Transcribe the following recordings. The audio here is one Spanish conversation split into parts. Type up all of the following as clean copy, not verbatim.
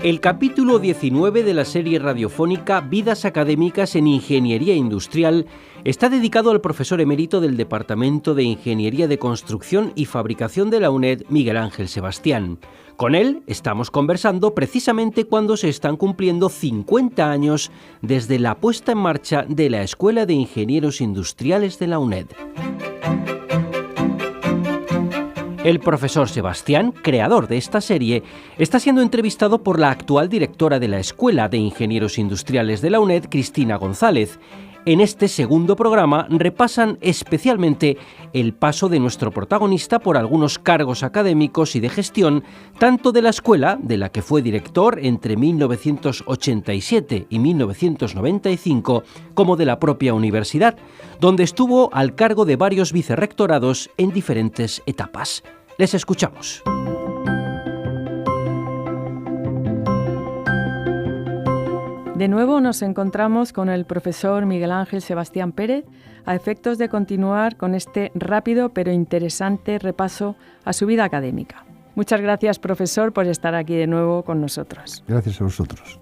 El capítulo 19 de la serie radiofónica Vidas Académicas en Ingeniería Industrial está dedicado al profesor emérito del Departamento de Ingeniería de Construcción y Fabricación de la UNED, Miguel Ángel Sebastián. Con él estamos conversando precisamente cuando se están cumpliendo 50 años desde la puesta en marcha de la Escuela de Ingenieros Industriales de la UNED. El profesor Sebastián, creador de esta serie, está siendo entrevistado por la actual directora de la Escuela de Ingenieros Industriales de la UNED, Cristina González. En este segundo programa repasan especialmente el paso de nuestro protagonista por algunos cargos académicos y de gestión, tanto de la escuela, de la que fue director entre 1987 y 1995, como de la propia universidad, donde estuvo al cargo de varios vicerrectorados en diferentes etapas. Les escuchamos. De nuevo nos encontramos con el profesor Miguel Ángel Sebastián Pérez a efectos de continuar con este rápido pero interesante repaso a su vida académica. Muchas gracias, profesor, por estar aquí de nuevo con nosotros. Gracias a vosotros.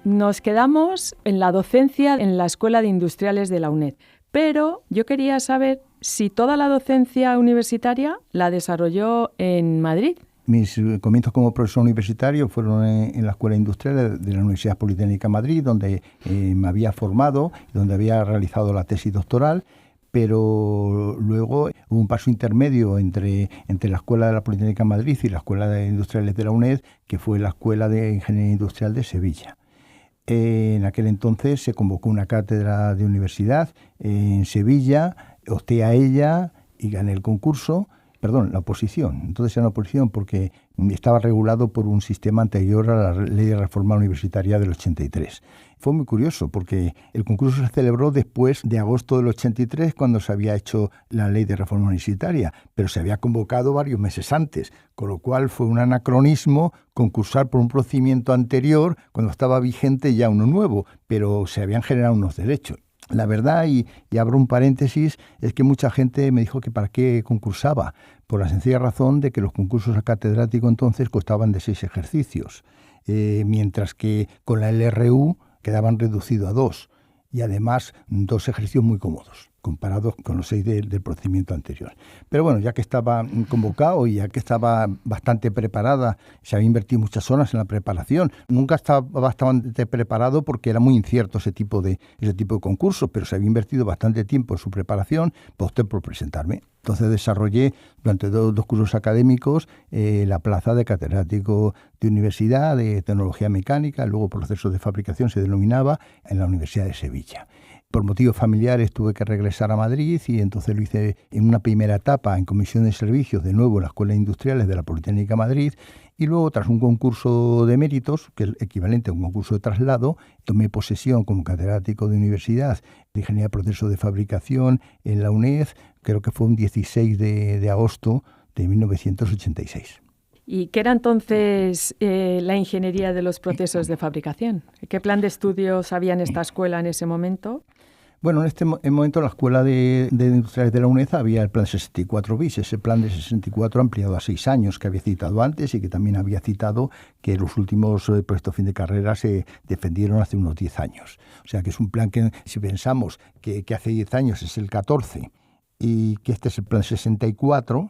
Nos quedamos en la docencia en la Escuela de Industriales de la UNED, pero yo quería saber si toda la docencia universitaria la desarrolló en Madrid. Mis comienzos como profesor universitario fueron en la Escuela Industrial de la Universidad Politécnica de Madrid, donde me había formado, donde había realizado la tesis doctoral, pero luego hubo un paso intermedio entre la Escuela de la Politécnica de Madrid y la Escuela de Industriales de la UNED, que fue la Escuela de Ingeniería Industrial de Sevilla. En aquel entonces se convocó una cátedra de universidad en Sevilla, opté a ella y gané el concurso. La oposición. Entonces era una oposición porque estaba regulado por un sistema anterior a la Ley de Reforma Universitaria del 83. Fue muy curioso porque el concurso se celebró después de agosto del 83, cuando se había hecho la Ley de Reforma Universitaria, pero se había convocado varios meses antes, con lo cual fue un anacronismo concursar por un procedimiento anterior cuando estaba vigente ya uno nuevo, pero se habían generado unos derechos. La verdad, y abro un paréntesis, es que mucha gente me dijo que para qué concursaba, por la sencilla razón de que los concursos a catedrático entonces costaban de 6 ejercicios, mientras que con la LRU quedaban reducidos a 2, y además 2 ejercicios muy cómodos, comparados con los 6 del procedimiento anterior. Pero bueno, ya que estaba convocado y ya que estaba bastante preparada, se había invertido muchas horas en la preparación. Nunca estaba bastante preparado porque era muy incierto ese tipo de concursos, pero se había invertido bastante tiempo en su preparación, pues opté por presentarme. Entonces desarrollé durante dos cursos académicos la plaza de catedrático de universidad de tecnología mecánica, luego procesos de fabricación se denominaba, en la Universidad de Sevilla. Por motivos familiares tuve que regresar a Madrid y entonces lo hice en una primera etapa en comisión de servicios, de nuevo en la Escuela de Industriales de la Politécnica de Madrid, y luego tras un concurso de méritos, que es el equivalente a un concurso de traslado, tomé posesión como catedrático de universidad de Ingeniería de Procesos de Fabricación en la UNED, creo que fue un 16 de agosto de 1986. ¿Y qué era entonces la ingeniería de los procesos de fabricación? ¿Qué plan de estudios había en esta escuela en ese momento? Bueno, en este momento en la Escuela de Industriales de la UNED había el plan 64 bis, ese plan de 64 ampliado a 6 años que había citado antes y que también había citado que los últimos proyectos fin de carrera se defendieron hace unos 10 años. O sea que es un plan que, si pensamos que hace 10 años es el 14 y que este es el plan 64,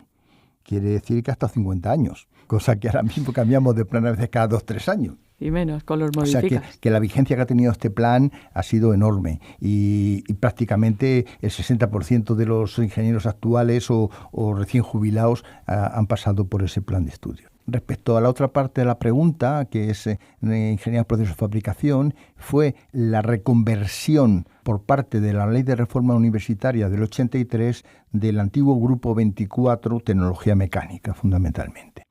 quiere decir que hasta 50 años, cosa que ahora mismo cambiamos de plan a veces cada 2-3 años. Y menos, con los modificas. O sea que la vigencia que ha tenido este plan ha sido enorme y prácticamente el 60% de los ingenieros actuales o recién jubilados han pasado por ese plan de estudio. Respecto a la otra parte de la pregunta, que es ingeniería de procesos de fabricación, fue la reconversión por parte de la Ley de Reforma Universitaria del 83 del antiguo Grupo 24, Tecnología Mecánica, fundamentalmente.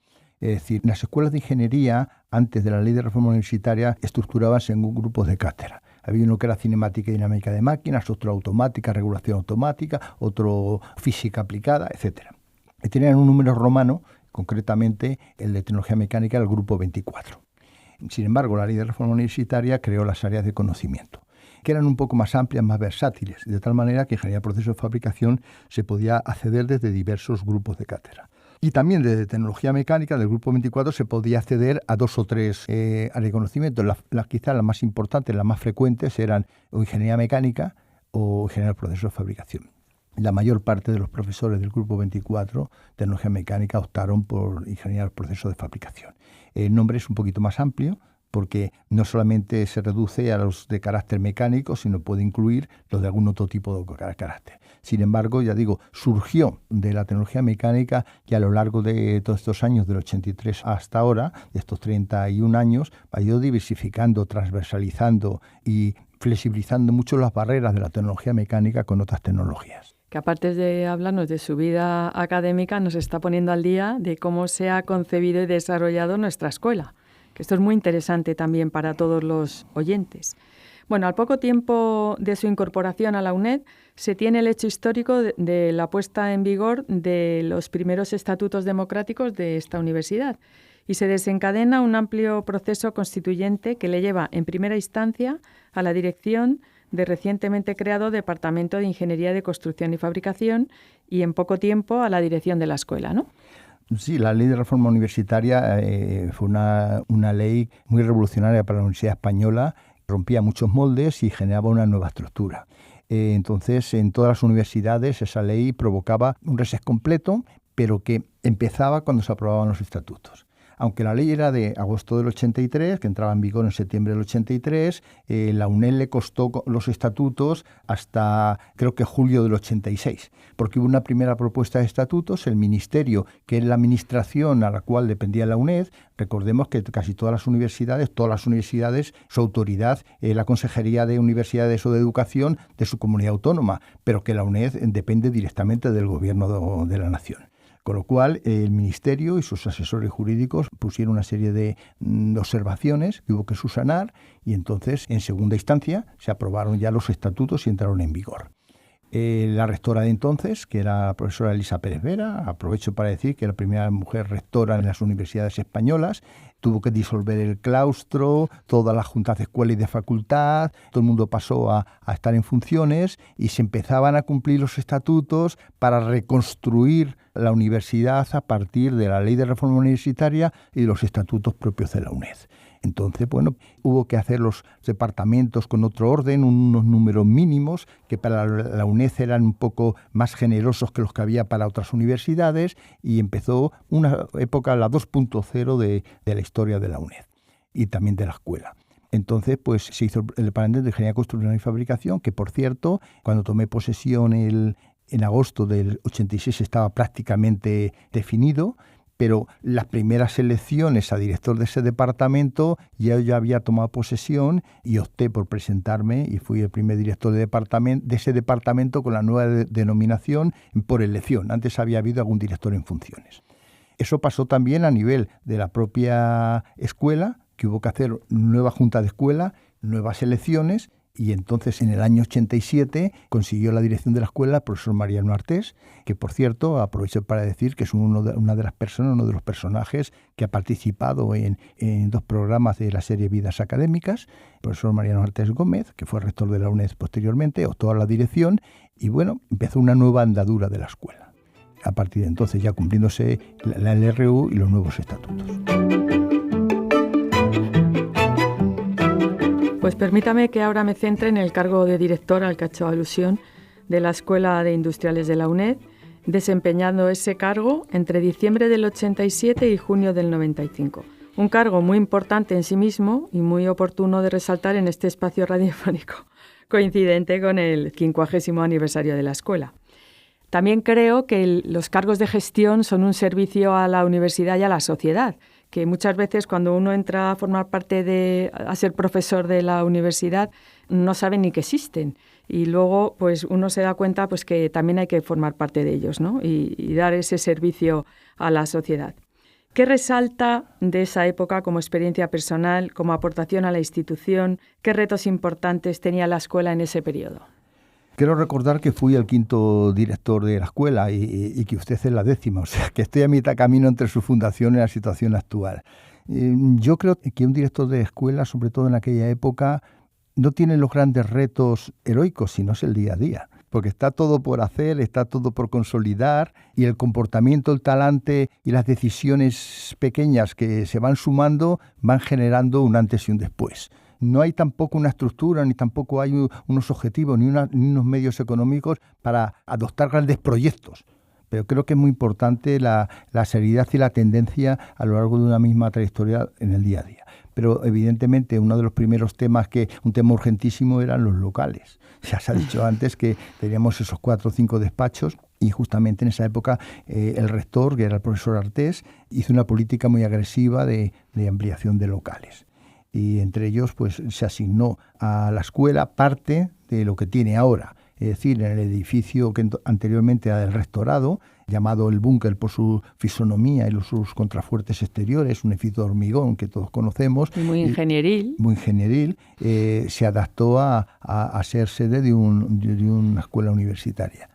Es decir, las escuelas de ingeniería, antes de la Ley de Reforma Universitaria, estructuraban según grupos de cátedra. Había uno que era cinemática y dinámica de máquinas, otro automática, regulación automática, otro física aplicada, etc. Y tenían un número romano, concretamente el de tecnología mecánica, el grupo 24. Sin embargo, la Ley de Reforma Universitaria creó las áreas de conocimiento, que eran un poco más amplias, más versátiles, de tal manera que en ingeniería de procesos de fabricación se podía acceder desde diversos grupos de cátedra. Y también desde tecnología mecánica del Grupo 24 se podía acceder a 2 o 3 áreas de conocimiento. Quizás las más importantes, las más frecuentes eran o ingeniería mecánica o ingeniería del proceso de fabricación. La mayor parte de los profesores del Grupo 24, tecnología mecánica, optaron por ingeniería del proceso de fabricación. El nombre es un poquito más amplio, porque no solamente se reduce a los de carácter mecánico, sino puede incluir los de algún otro tipo de carácter. Sin embargo, ya digo, surgió de la tecnología mecánica y a lo largo de todos estos años, del 83 hasta ahora, de estos 31 años, ha ido diversificando, transversalizando y flexibilizando mucho las barreras de la tecnología mecánica con otras tecnologías. Que aparte de hablarnos de su vida académica, nos está poniendo al día de cómo se ha concebido y desarrollado nuestra escuela. Esto es muy interesante también para todos los oyentes. Bueno, al poco tiempo de su incorporación a la UNED, se tiene el hecho histórico de la puesta en vigor de los primeros estatutos democráticos de esta universidad y se desencadena un amplio proceso constituyente que le lleva en primera instancia a la dirección del recientemente creado Departamento de Ingeniería de Construcción y Fabricación y en poco tiempo a la dirección de la escuela, ¿no? Sí, la ley de reforma universitaria fue una ley muy revolucionaria para la Universidad Española, rompía muchos moldes y generaba una nueva estructura. Entonces, en todas las universidades esa ley provocaba un reset completo, pero que empezaba cuando se aprobaban los estatutos. Aunque la ley era de agosto del 83, que entraba en vigor en septiembre del 83, la UNED le costó los estatutos hasta, creo que julio del 86, porque hubo una primera propuesta de estatutos, el ministerio, que es la administración a la cual dependía la UNED. Recordemos que casi todas las universidades, su autoridad es la Consejería de Universidades o de Educación de su comunidad autónoma, pero que la UNED depende directamente del Gobierno de la Nación. Con lo cual, el Ministerio y sus asesores jurídicos pusieron una serie de observaciones que hubo que subsanar y entonces, en segunda instancia, se aprobaron ya los estatutos y entraron en vigor. La rectora de entonces, que era la profesora Elisa Pérez Vera, aprovecho para decir que era la primera mujer rectora en las universidades españolas, tuvo que disolver el claustro, todas las juntas de escuela y de facultad, todo el mundo pasó a estar en funciones y se empezaban a cumplir los estatutos para reconstruir la universidad a partir de la ley de reforma universitaria y de los estatutos propios de la UNED. Entonces, bueno, hubo que hacer los departamentos con otro orden, unos números mínimos que para la UNED eran un poco más generosos que los que había para otras universidades y empezó una época, la 2.0 de la historia de la UNED y también de la escuela. Entonces, pues se hizo el Departamento de Ingeniería de Construcción y Fabricación, que por cierto, cuando tomé posesión en agosto del 86 estaba prácticamente definido, pero las primeras elecciones a director de ese departamento ya había tomado posesión y opté por presentarme y fui el primer director de ese departamento con la nueva denominación por elección. Antes había habido algún director en funciones. Eso pasó también a nivel de la propia escuela, que hubo que hacer nueva junta de escuela, nuevas elecciones. Y entonces en el año 87 consiguió la dirección de la escuela el profesor Mariano Artés, que por cierto aprovecho para decir que es uno de los personajes que ha participado en 2 programas de la serie Vidas Académicas. El profesor Mariano Artés Gómez, que fue rector de la UNED posteriormente, optó a la dirección y bueno, empezó una nueva andadura de la escuela. A partir de entonces ya cumpliéndose la LRU y los nuevos estatutos. Pues permítame que ahora me centre en el cargo de directora al que ha hecho alusión de la Escuela de Industriales de la UNED, desempeñando ese cargo entre diciembre del 87 y junio del 95. Un cargo muy importante en sí mismo y muy oportuno de resaltar en este espacio radiofónico, coincidente con el 50º aniversario de la escuela. También creo que los cargos de gestión son un servicio a la universidad y a la sociedad, que muchas veces cuando uno entra a formar parte a ser profesor de la universidad no sabe ni que existen y luego pues uno se da cuenta pues que también hay que formar parte de ellos, ¿no? y dar ese servicio a la sociedad. ¿Qué resalta de esa época como experiencia personal, como aportación a la institución? ¿Qué retos importantes tenía la escuela en ese periodo? Quiero recordar que fui el 5º director de la escuela y que usted es la 10ª, o sea, que estoy a mitad camino entre su fundación y la situación actual. Yo creo que un director de escuela, sobre todo en aquella época, no tiene los grandes retos heroicos, sino es el día a día. porque está todo por hacer, está todo por consolidar, y el comportamiento, el talante y las decisiones pequeñas que se van sumando van generando un antes y un después. No hay tampoco una estructura, ni tampoco hay unos objetivos, ni unos medios económicos para adoptar grandes proyectos. Pero creo que es muy importante la seriedad y la tendencia a lo largo de una misma trayectoria en el día a día. Pero evidentemente uno de los primeros temas, un tema urgentísimo, eran los locales. Ya se ha dicho antes que teníamos esos 4 o 5 despachos, y justamente en esa época el rector, que era el profesor Artés, hizo una política muy agresiva de ampliación de locales. Y entre ellos pues se asignó a la escuela parte de lo que tiene ahora, es decir, en el edificio que anteriormente era del rectorado, llamado el búnker por su fisonomía y sus contrafuertes exteriores, un edificio de hormigón que todos conocemos. Y muy ingenieril. Muy ingenieril, se adaptó a ser sede de una escuela universitaria.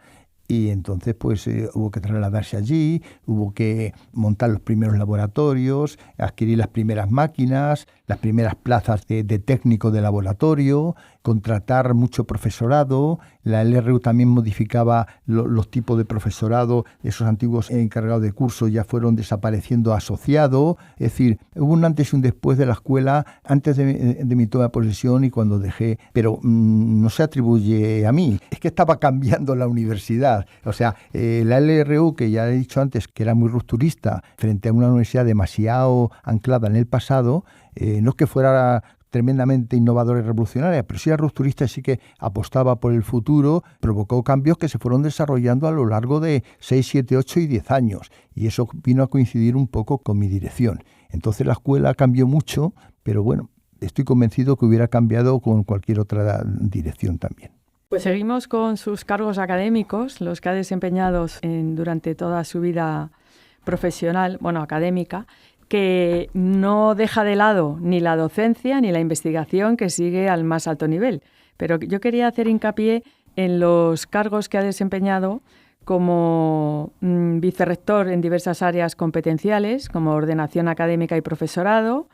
Y entonces pues hubo que trasladarse allí, hubo que montar los primeros laboratorios, adquirir las primeras máquinas, las primeras plazas de técnico de laboratorio, contratar mucho profesorado. La LRU también modificaba los tipos de profesorado. Esos antiguos encargados de curso ya fueron desapareciendo asociados. Es decir, hubo un antes y un después de la escuela antes de mi toma de posesión y cuando dejé. Pero no se atribuye a mí. Es que estaba cambiando la universidad. O sea, la LRU, que ya he dicho antes que era muy rupturista frente a una universidad demasiado anclada en el pasado, no es que fuera tremendamente innovadora y revolucionaria, pero sí era rupturista y sí que apostaba por el futuro, provocó cambios que se fueron desarrollando a lo largo de 6, 7, 8 y 10 años. Y eso vino a coincidir un poco con mi dirección. Entonces la escuela cambió mucho, pero bueno, estoy convencido que hubiera cambiado con cualquier otra dirección también. Pues seguimos con sus cargos académicos, los que ha desempeñado durante toda su vida profesional, académica, que no deja de lado ni la docencia ni la investigación, que sigue al más alto nivel. Pero yo quería hacer hincapié en los cargos que ha desempeñado como vicerrector en diversas áreas competenciales, como ordenación académica y profesorado,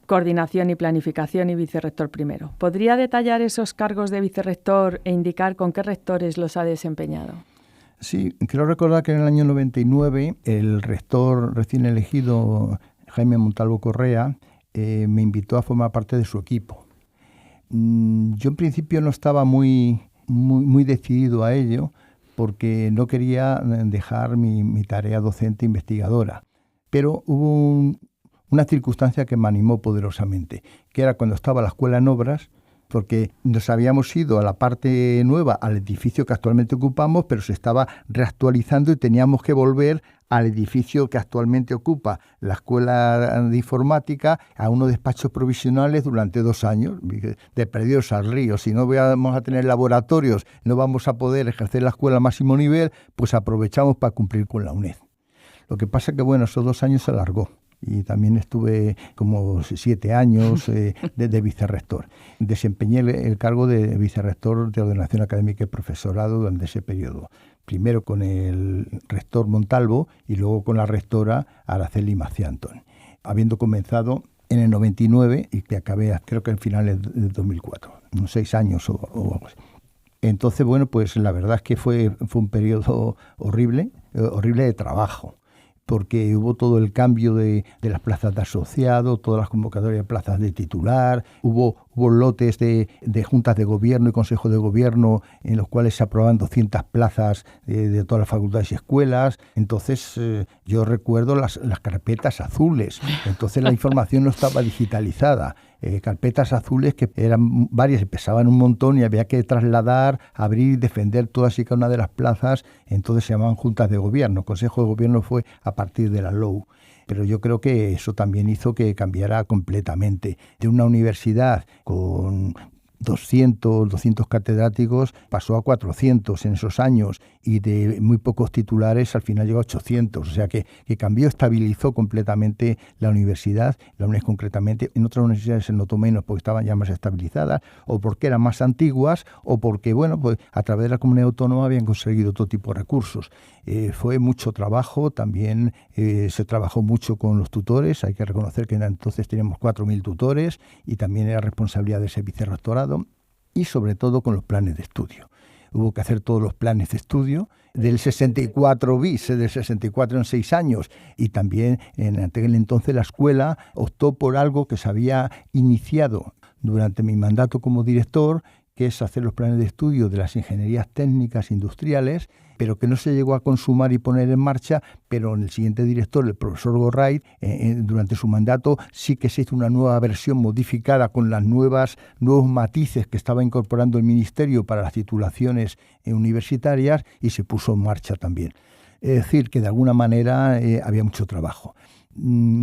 coordinación y planificación y vicerrector primero. ¿Podría detallar esos cargos de vicerrector e indicar con qué rectores los ha desempeñado? Sí, quiero recordar que en el año 99 el rector recién elegido, Jaime Montalvo Correa, me invitó a formar parte de su equipo. Yo en principio no estaba muy decidido a ello porque no quería dejar mi tarea docente investigadora, pero hubo una circunstancia que me animó poderosamente, que era cuando estaba la escuela en obras, porque nos habíamos ido a la parte nueva, al edificio que actualmente ocupamos, pero se estaba reactualizando y teníamos que volver al edificio que actualmente ocupa la Escuela de Informática, a unos despachos provisionales durante 2 años, de perdidos al río. Si no vamos a tener laboratorios, no vamos a poder ejercer la escuela al máximo nivel, pues aprovechamos para cumplir con la UNED. Lo que pasa es que, esos 2 años se alargó. Y también estuve como 7 años de vicerrector. Desempeñé el cargo de vicerrector de ordenación académica y profesorado durante ese periodo. Primero con el rector Montalvo y luego con la rectora Araceli Maciantón. Habiendo comenzado en el 99 y que acabé creo que en finales del 2004, unos 6 años o algo así. Entonces, pues la verdad es que fue un periodo horrible de trabajo, porque hubo todo el cambio de las plazas de asociado, todas las convocatorias de plazas de titular, hubo lotes de juntas de gobierno y consejos de gobierno en los cuales se aprobaban 200 plazas de todas las facultades y escuelas. Entonces yo recuerdo las carpetas azules, entonces la información no estaba digitalizada. Carpetas azules que eran varias y pesaban un montón y había que trasladar, abrir y defender todas y cada una de las plazas. Entonces se llamaban juntas de gobierno. Consejo de gobierno fue a partir de la LOU. Pero yo creo que eso también hizo que cambiara completamente. De una universidad con 200 catedráticos pasó a 400 en esos años y de muy pocos titulares al final llegó a 800. O sea que cambió, estabilizó completamente la universidad, la UNED concretamente. En otras universidades se notó menos porque estaban ya más estabilizadas o porque eran más antiguas o porque, pues a través de la comunidad autónoma habían conseguido todo tipo de recursos. Fue mucho trabajo, también se trabajó mucho con los tutores. Hay que reconocer que entonces teníamos 4.000 tutores y también era responsabilidad de ese vicerrectorado y sobre todo con los planes de estudio. hubo que hacer todos los planes de estudio. Del 64 bis, del 64 en 6 años, y también en aquel entonces la escuela optó por algo que se había iniciado durante mi mandato como director, que es hacer los planes de estudio de las ingenierías técnicas industriales, pero que no se llegó a consumar y poner en marcha, pero en el siguiente director, el profesor Gorraiz, durante su mandato sí que se hizo una nueva versión modificada con las nuevos matices que estaba incorporando el Ministerio para las titulaciones universitarias, y se puso en marcha también. Es decir, que de alguna manera había mucho trabajo.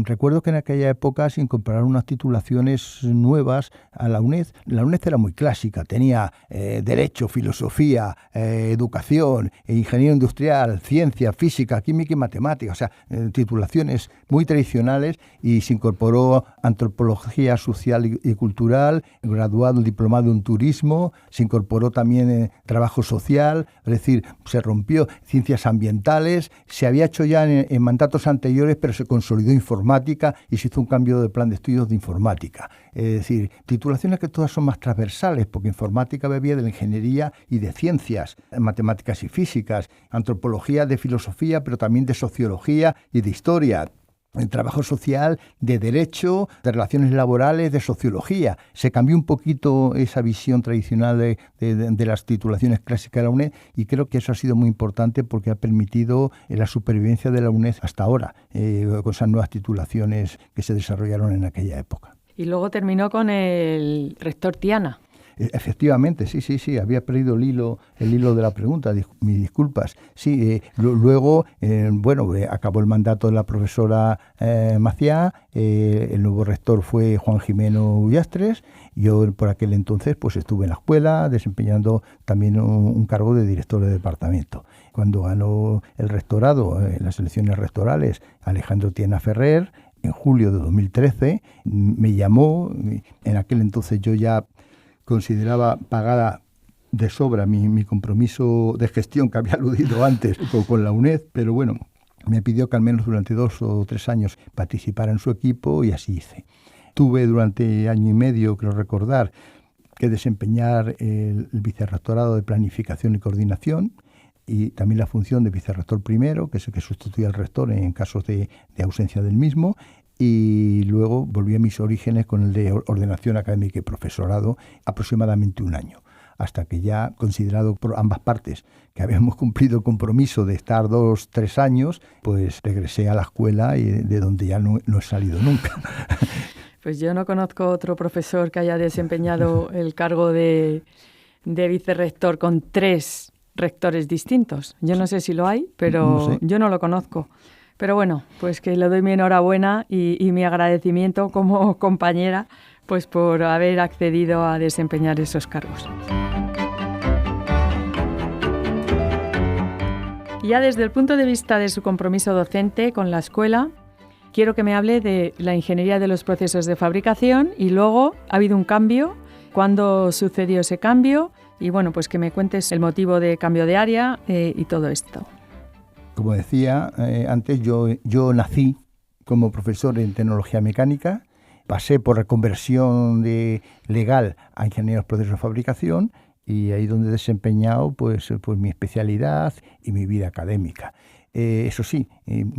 Recuerdo que en aquella época se incorporaron unas titulaciones nuevas a la UNED. La UNED era muy clásica, tenía Derecho, Filosofía, Educación, Ingeniería Industrial, Ciencia, Física, Química y Matemática, o sea, titulaciones muy tradicionales, y se incorporó Antropología Social y Cultural, graduado, diplomado en Turismo, se incorporó también Trabajo Social, es decir, se rompió Ciencias Ambientales, se había hecho ya en mandatos anteriores, pero se consolidó Informática y se hizo un cambio de plan de estudios de Informática. Es decir, titulaciones que todas son más transversales, porque Informática bebía de la ingeniería y de ciencias, matemáticas y físicas, antropología de filosofía, pero también de sociología y de historia. El trabajo social, de derecho, de relaciones laborales, de sociología. Se cambió un poquito esa visión tradicional de las titulaciones clásicas de la UNED, y creo que eso ha sido muy importante porque ha permitido la supervivencia de la UNED hasta ahora, con esas nuevas titulaciones que se desarrollaron en aquella época. Y luego terminó con el rector Tiana. Efectivamente, sí, había perdido el hilo de la pregunta, mis disculpas. Sí, luego, acabó el mandato de la profesora Maciá, el nuevo rector fue Juan Jimeno Ullastres. Yo por aquel entonces pues estuve en la escuela desempeñando también un cargo de director de departamento. Cuando ganó el rectorado, las elecciones rectorales, Alejandro Tiana Ferrer, en julio de 2013, me llamó. En aquel entonces yo ya consideraba pagada de sobra mi compromiso de gestión que había aludido antes con la UNED, pero bueno, me pidió que al menos durante 2 o 3 años participara en su equipo, y así hice. Tuve durante año y medio, creo recordar, que desempeñar el vicerrectorado de Planificación y Coordinación, y también la función de vicerrector primero, que es el que sustituye al rector en casos de ausencia del mismo. Y luego volví a mis orígenes con el de ordenación académica y profesorado, aproximadamente 1 año, hasta que ya, considerado por ambas partes que habíamos cumplido el compromiso de estar 2 o 3 años, pues regresé a la escuela, y de donde ya no he salido nunca. Pues yo no conozco otro profesor que haya desempeñado el cargo de vicerrector con 3 rectores distintos. Yo no sé si lo hay, pero no sé. Yo no lo conozco. Pero bueno, pues que le doy mi enhorabuena y mi agradecimiento como compañera, pues por haber accedido a desempeñar esos cargos. Ya desde el punto de vista de su compromiso docente con la escuela, quiero que me hable de la ingeniería de los procesos de fabricación, y luego ha habido un cambio. ¿Cuándo sucedió ese cambio? Y bueno, pues que me cuentes el motivo de cambio de área y todo esto. Como decía antes, yo nací como profesor en tecnología mecánica, pasé por reconversión legal a ingenieros de procesos de fabricación, y ahí donde he desempeñado pues mi especialidad y mi vida académica. Eso sí,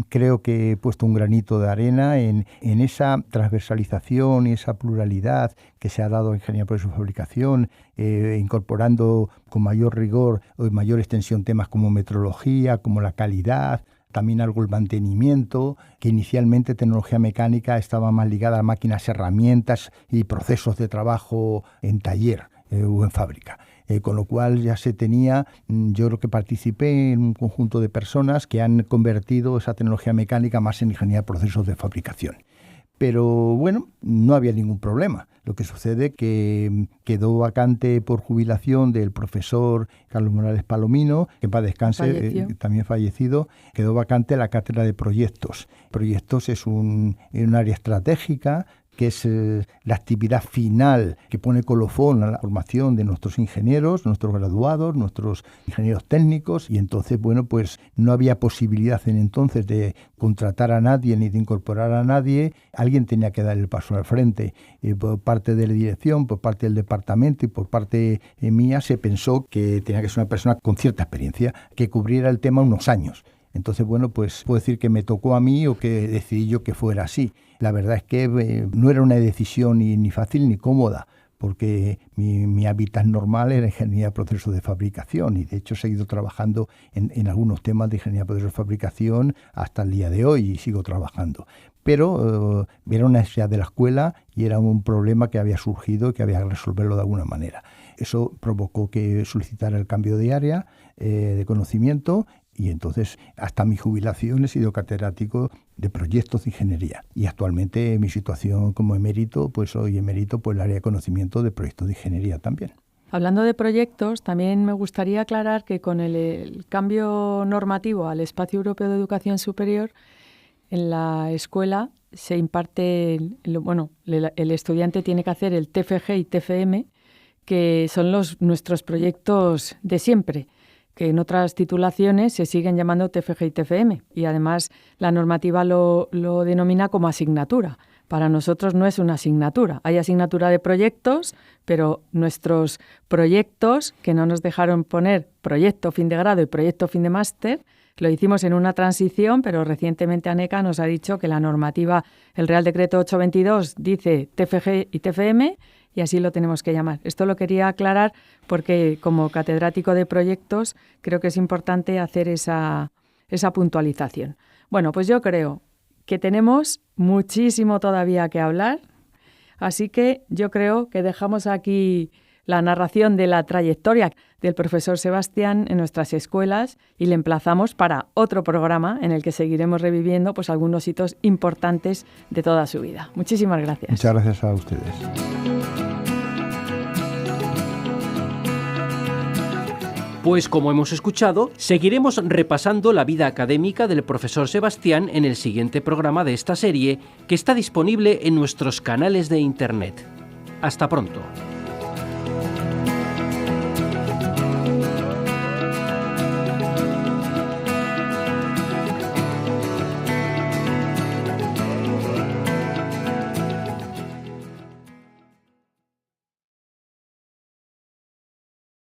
creo que he puesto un granito de arena en esa transversalización y esa pluralidad que se ha dado a ingeniería de procesos de fabricación, incorporando con mayor rigor o mayor extensión temas como metrología, como la calidad, también algo el mantenimiento, que inicialmente tecnología mecánica estaba más ligada a máquinas, herramientas y procesos de trabajo en taller o en fábrica. Con lo cual ya se tenía, yo creo que participé en un conjunto de personas que han convertido esa tecnología mecánica más en ingeniería de procesos de fabricación. Pero bueno, no había ningún problema. Lo que sucede que quedó vacante por jubilación del profesor Carlos Morales Palomino, que en paz descanse, también fallecido, quedó vacante la cátedra de proyectos. Proyectos es un área estratégica que es la actividad final que pone colofón a la formación de nuestros ingenieros, nuestros graduados, nuestros ingenieros técnicos, y entonces, bueno, pues no había posibilidad en entonces de contratar a nadie ni de incorporar a nadie. Alguien tenía que dar el paso al frente. Por parte de la dirección, por parte del departamento y por parte mía se pensó que tenía que ser una persona con cierta experiencia, que cubriera el tema unos años. Entonces, bueno, pues puedo decir que me tocó a mí o que decidí yo que fuera así. La verdad es que no era una decisión ni fácil ni cómoda, porque mi hábitat normal era ingeniería de procesos de fabricación, y de hecho he seguido trabajando en algunos temas de ingeniería de procesos de fabricación hasta el día de hoy y sigo trabajando. Pero era una necesidad de la escuela y era un problema que había surgido y que había que resolverlo de alguna manera. Eso provocó que solicitara el cambio de área de conocimiento. Y entonces, hasta mi jubilación he sido catedrático de proyectos de ingeniería. Y actualmente mi situación como emérito, pues soy emérito por el área de conocimiento de proyectos de ingeniería también. Hablando de proyectos, también me gustaría aclarar que con el cambio normativo al Espacio Europeo de Educación Superior, en la escuela se imparte, el estudiante tiene que hacer el TFG y TFM, que son nuestros proyectos de siempre, que en otras titulaciones se siguen llamando TFG y TFM, y además la normativa lo denomina como asignatura. Para nosotros no es una asignatura. Hay asignatura de proyectos, pero nuestros proyectos, que no nos dejaron poner proyecto fin de grado y proyecto fin de máster, lo hicimos en una transición, pero recientemente ANECA nos ha dicho que la normativa, el Real Decreto 822, dice TFG y TFM, y así lo tenemos que llamar. Esto lo quería aclarar porque como catedrático de proyectos creo que es importante hacer esa puntualización. Bueno, pues yo creo que tenemos muchísimo todavía que hablar, así que yo creo que dejamos aquí la narración de la trayectoria del profesor Sebastián en nuestras escuelas y le emplazamos para otro programa en el que seguiremos reviviendo pues algunos hitos importantes de toda su vida. Muchísimas gracias. Muchas gracias a ustedes. Pues como hemos escuchado, seguiremos repasando la vida académica del profesor Sebastián en el siguiente programa de esta serie, que está disponible en nuestros canales de Internet. Hasta pronto.